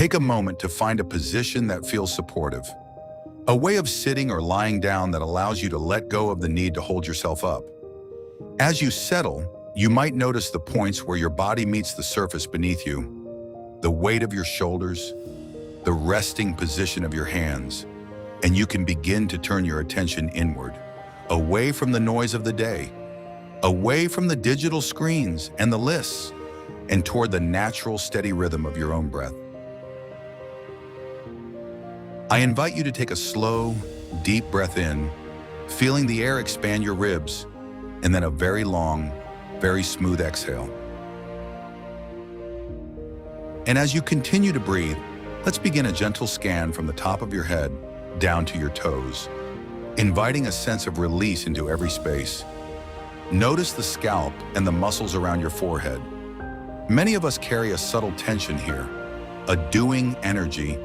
Take a moment to find a position that feels supportive. A way of sitting or lying down that allows you to let go of the need to hold yourself up. As you settle, you might notice the points where your body meets the surface beneath you, the weight of your shoulders, the resting position of your hands, and you can begin to turn your attention inward, away from the noise of the day, away from the digital screens and the lists, and toward the natural, steady rhythm of your own breath. I invite you to take a slow, deep breath in, feeling the air expand your ribs, and then a very long, very smooth exhale. And as you continue to breathe, let's begin a gentle scan from the top of your head down to your toes, inviting a sense of release into every space. Notice the scalp and the muscles around your forehead. Many of us carry a subtle tension here, a doing energy.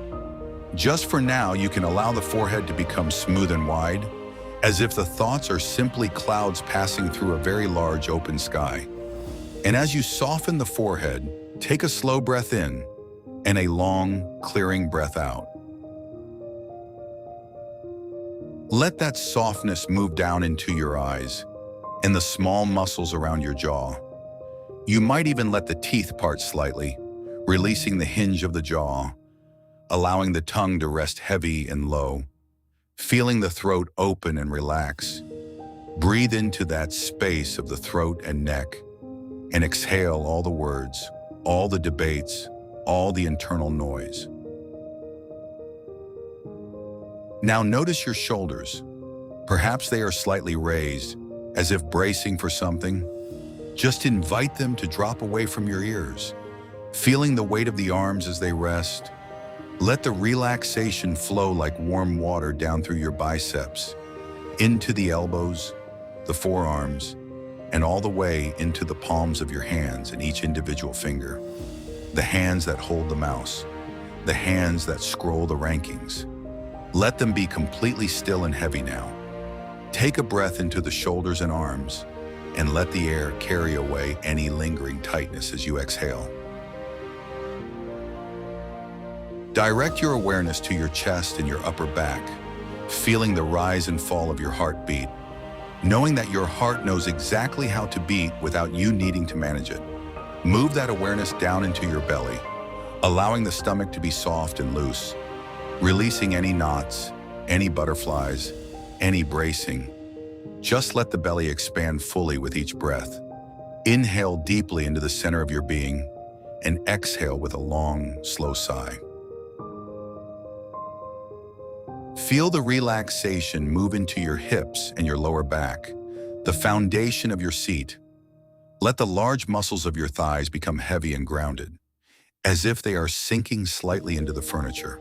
Just for now, you can allow the forehead to become smooth and wide, as if the thoughts are simply clouds passing through a very large open sky. And as you soften the forehead, take a slow breath in and a long, clearing breath out. Let that softness move down into your eyes and the small muscles around your jaw. You might even let the teeth part slightly, releasing the hinge of the jaw, allowing the tongue to rest heavy and low, feeling the throat open and relax. Breathe into that space of the throat and neck, and exhale all the words, all the debates, all the internal noise. Now notice your shoulders. Perhaps they are slightly raised, as if bracing for something. Just invite them to drop away from your ears, feeling the weight of the arms as they rest. Let the relaxation flow like warm water down through your biceps, into the elbows, the forearms, and all the way into the palms of your hands and each individual finger. The hands that hold the mouse, the hands that scroll the rankings. Let them be completely still and heavy now. Take a breath into the shoulders and arms, and let the air carry away any lingering tightness as you exhale. Direct your awareness to your chest and your upper back, feeling the rise and fall of your heartbeat, knowing that your heart knows exactly how to beat without you needing to manage it. Move that awareness down into your belly, allowing the stomach to be soft and loose, releasing any knots, any butterflies, any bracing. Just let the belly expand fully with each breath. Inhale deeply into the center of your being, and exhale with a long, slow sigh. Feel the relaxation move into your hips and your lower back, the foundation of your seat. Let the large muscles of your thighs become heavy and grounded, as if they are sinking slightly into the furniture.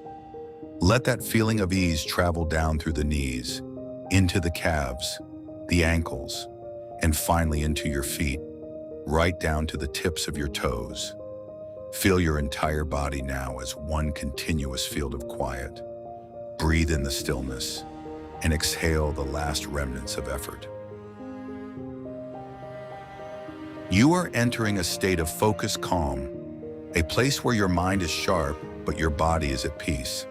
Let that feeling of ease travel down through the knees, into the calves, the ankles, and finally into your feet, right down to the tips of your toes. Feel your entire body now as one continuous field of quiet. Breathe in the stillness and exhale the last remnants of effort. You are entering a state of focused calm, a place where your mind is sharp, but your body is at peace.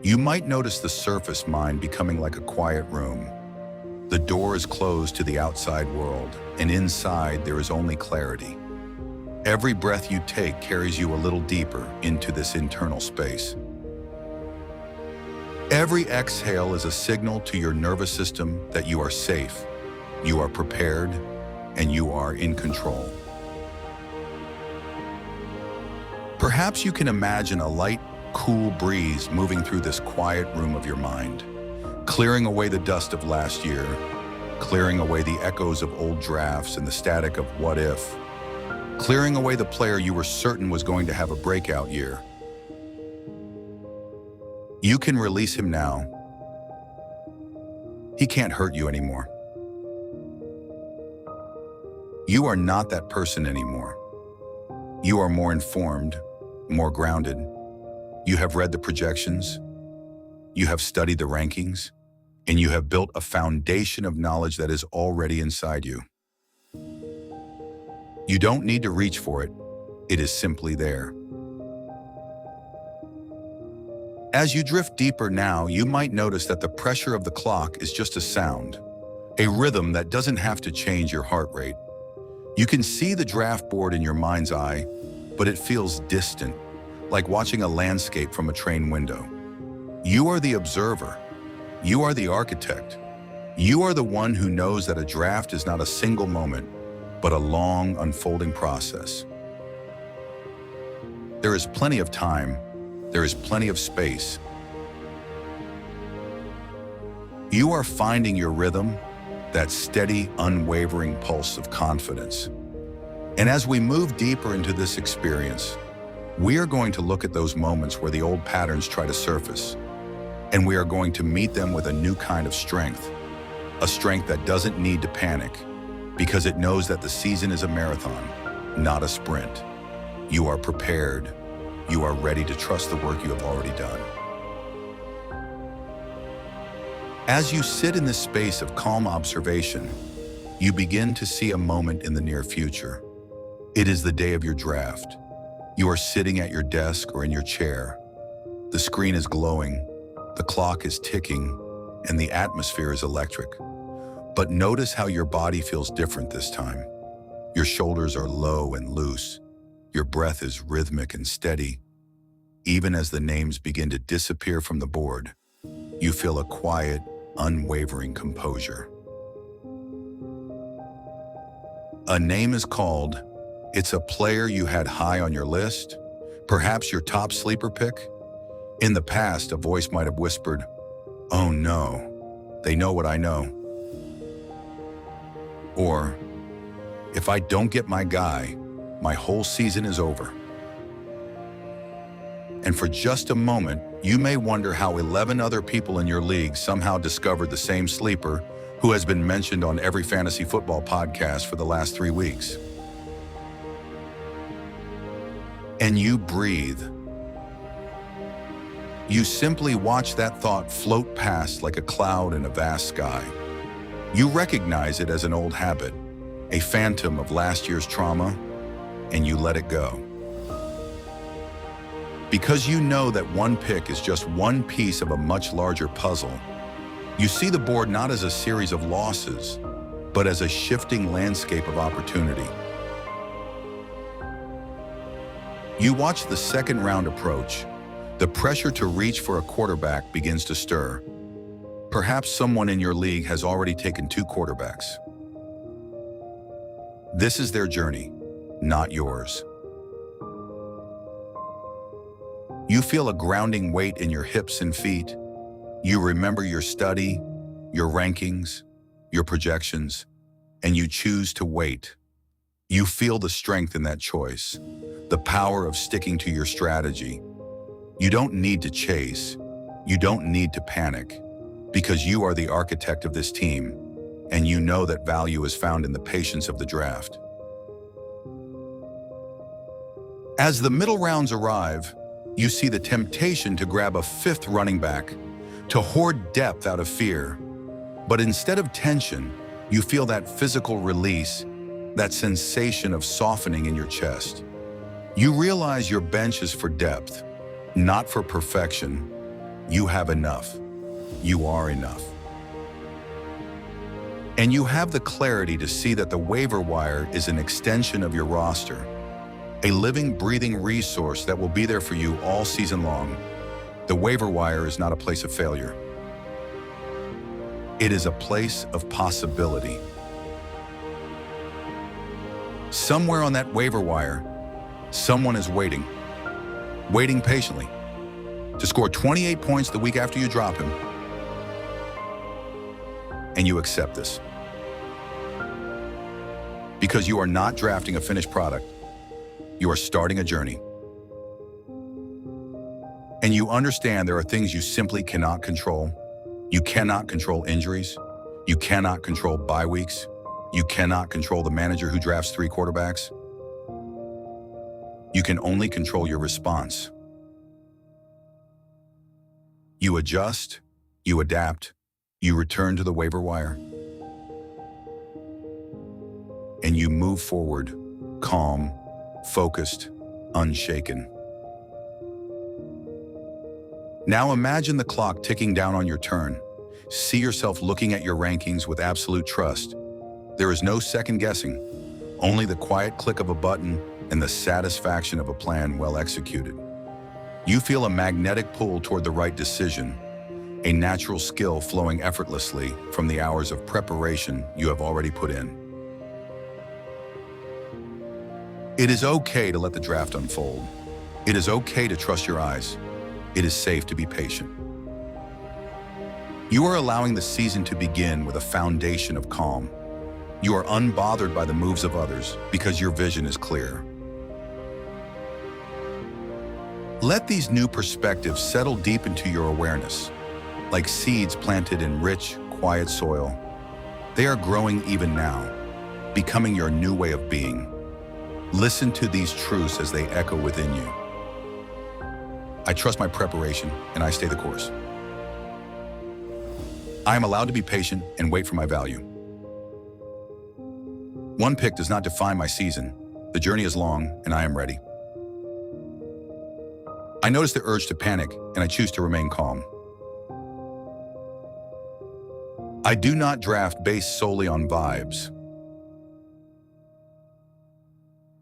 You might notice the surface mind becoming like a quiet room. The door is closed to the outside world, and inside there is only clarity. Every breath you take carries you a little deeper into this internal space. Every exhale is a signal to your nervous system that you are safe, you are prepared, and you are in control. Perhaps you can imagine a light, cool breeze moving through this quiet room of your mind, clearing away the dust of last year, clearing away the echoes of old drafts and the static of what if, clearing away the player you were certain was going to have a breakout year. You can release him now. He can't hurt you anymore. You are not that person anymore. You are more informed, more grounded. You have read the projections. You have studied the rankings, and you have built a foundation of knowledge that is already inside you. You don't need to reach for it. It is simply there. As you drift deeper now, you might notice that the pressure of the clock is just a sound, a rhythm that doesn't have to change your heart rate. You can see the draft board in your mind's eye, but it feels distant, like watching a landscape from a train window. You are the observer. You are the architect. You are the one who knows that a draft is not a single moment, but a long, unfolding process. There is plenty of time. There is plenty of space. You are finding your rhythm, that steady, unwavering pulse of confidence. And as we move deeper into this experience, we are going to look at those moments where the old patterns try to surface, and we are going to meet them with a new kind of strength, a strength that doesn't need to panic, because it knows that the season is a marathon, not a sprint. You are prepared. You are ready to trust the work you have already done. As you sit in this space of calm observation, you begin to see a moment in the near future. It is the day of your draft. You are sitting at your desk or in your chair. The screen is glowing, the clock is ticking, and the atmosphere is electric. But notice how your body feels different this time. Your shoulders are low and loose. Your breath is rhythmic and steady. Even as the names begin to disappear from the board, you feel a quiet, unwavering composure. A name is called. It's a player you had high on your list, perhaps your top sleeper pick. In the past, a voice might have whispered, "Oh no, they know what I know." Or, "If I don't get my guy, my whole season is over." And for just a moment, you may wonder how 11 other people in your league somehow discovered the same sleeper who has been mentioned on every fantasy football podcast for the last 3 weeks. And you breathe. You simply watch that thought float past like a cloud in a vast sky. You recognize it as an old habit, a phantom of last year's trauma, and you let it go. Because you know that one pick is just one piece of a much larger puzzle, you see the board not as a series of losses, but as a shifting landscape of opportunity. You watch the second round approach. The pressure to reach for a quarterback begins to stir. Perhaps someone in your league has already taken 2 quarterbacks. This is their journey, not yours. You feel a grounding weight in your hips and feet. You remember your study, your rankings, your projections, and you choose to wait. You feel the strength in that choice, the power of sticking to your strategy. You don't need to chase. You don't need to panic, because you are the architect of this team, and you know that value is found in the patience of the draft. As the middle rounds arrive, you see the temptation to grab a 5th running back, to hoard depth out of fear. But instead of tension, you feel that physical release, that sensation of softening in your chest. You realize your bench is for depth, not for perfection. You have enough. You are enough. And you have the clarity to see that the waiver wire is an extension of your roster, a living, breathing resource that will be there for you all season long. The waiver wire is not a place of failure. It is a place of possibility. Somewhere on that waiver wire, someone is waiting patiently, to score 28 points the week after you drop him. And you accept this. Because you are not drafting a finished product. You are starting a journey. And you understand there are things you simply cannot control. You cannot control injuries. You cannot control bye weeks. You cannot control the manager who drafts 3 quarterbacks. You can only control your response. You adjust, you adapt, you return to the waiver wire. And you move forward, calm, focused, unshaken. Now imagine the clock ticking down on your turn. See yourself looking at your rankings with absolute trust. There is no second guessing, only the quiet click of a button and the satisfaction of a plan well executed. You feel a magnetic pull toward the right decision, a natural skill flowing effortlessly from the hours of preparation you have already put in. It is okay to let the draft unfold. It is okay to trust your eyes. It is safe to be patient. You are allowing the season to begin with a foundation of calm. You are unbothered by the moves of others because your vision is clear. Let these new perspectives settle deep into your awareness. Like seeds planted in rich, quiet soil, they are growing even now, becoming your new way of being. Listen to these truths as they echo within you. I trust my preparation and I stay the course. I am allowed to be patient and wait for my value. One pick does not define my season. The journey is long and I am ready. I notice the urge to panic and I choose to remain calm. I do not draft based solely on vibes.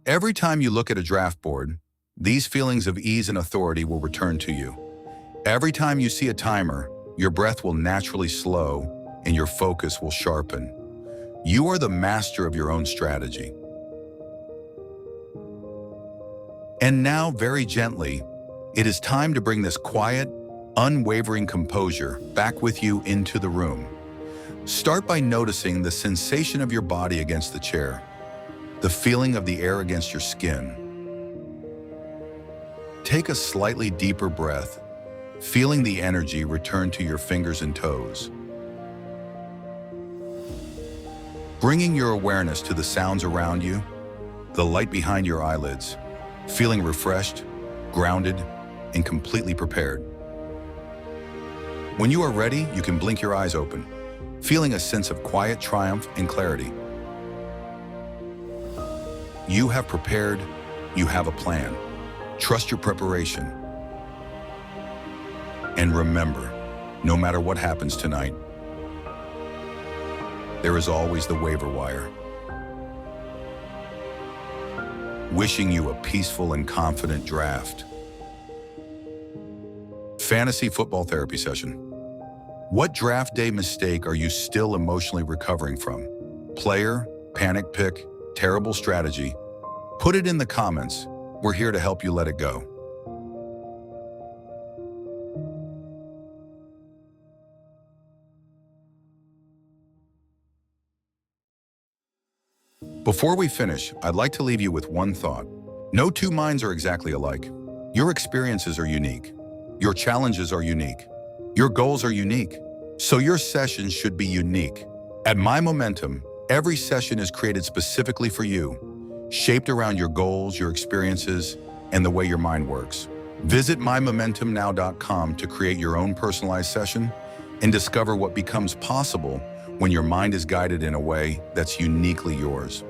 Every time you look at a draft board, these feelings of ease and authority will return to you. Every time you see a timer, your breath will naturally slow and your focus will sharpen. You are the master of your own strategy. And now, very gently, it is time to bring this quiet, unwavering composure back with you into the room. Start by noticing the sensation of your body against the chair, the feeling of the air against your skin. Take a slightly deeper breath, feeling the energy return to your fingers and toes. Bringing your awareness to the sounds around you, the light behind your eyelids, feeling refreshed, grounded, and completely prepared. When you are ready, you can blink your eyes open, feeling a sense of quiet triumph and clarity. You have prepared, you have a plan. Trust your preparation. And remember, no matter what happens tonight, there is always the waiver wire. Wishing you a peaceful and confident draft. Fantasy football therapy session. What draft day mistake are you still emotionally recovering from? Player, panic pick, terrible strategy? Put it in the comments. We're here to help you let it go. Before we finish, I'd like to leave you with one thought. No two minds are exactly alike. Your experiences are unique. Your challenges are unique. Your goals are unique. So your sessions should be unique. At My Momentum, every session is created specifically for you, shaped around your goals, your experiences, and the way your mind works. Visit mymomentumnow.com to create your own personalized session and discover what becomes possible when your mind is guided in a way that's uniquely yours.